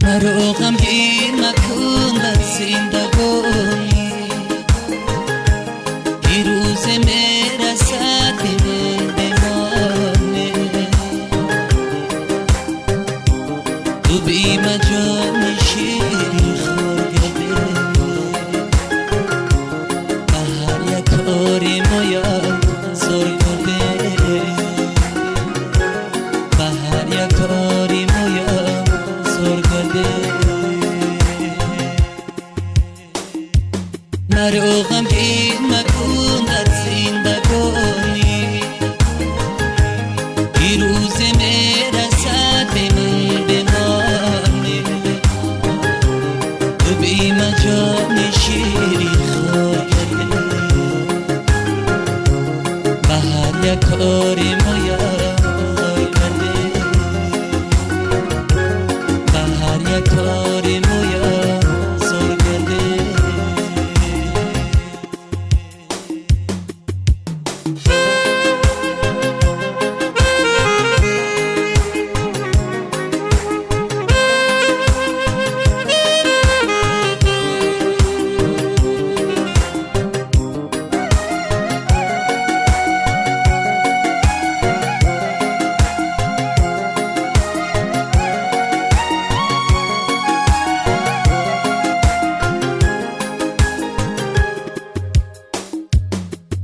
مرا غمگین مکن در زندگانی، دیروز میرسد بمانه. تو بی مجال شیری خورده، بهر یک کاری مایم زور کرده، بهر یک کاری مایم زور کرده. مرا غمگین مکن در زندگانی، دیروز میرسد به من بمانه. تو بی مجال شیری خور کرده، بهر یک کاری مایم زور کرده، بهر یک کاری مایم زور کرده.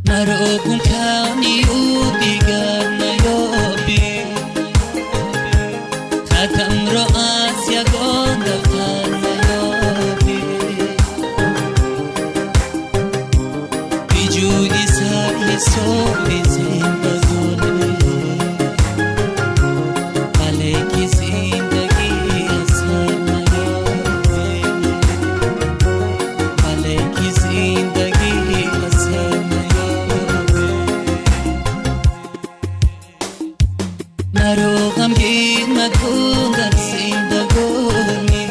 مرا گم کنی و دیگر نیابی، خطم را از یگان دفتر نیابی. بی جودی سر صبح زندگانی، ملک زندگی اثر نیابی، ملک زندگی اثر نیابی. مرا غمگین مکن در زندگانی،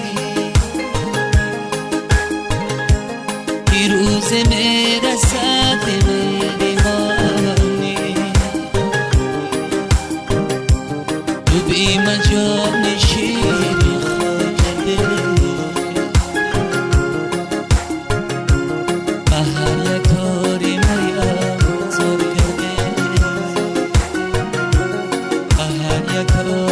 دیروز میرسد به من بمانی. تو بی مجال شیری خور کرده، بهر یک کاری مایم زور کرده، بهر یک کاری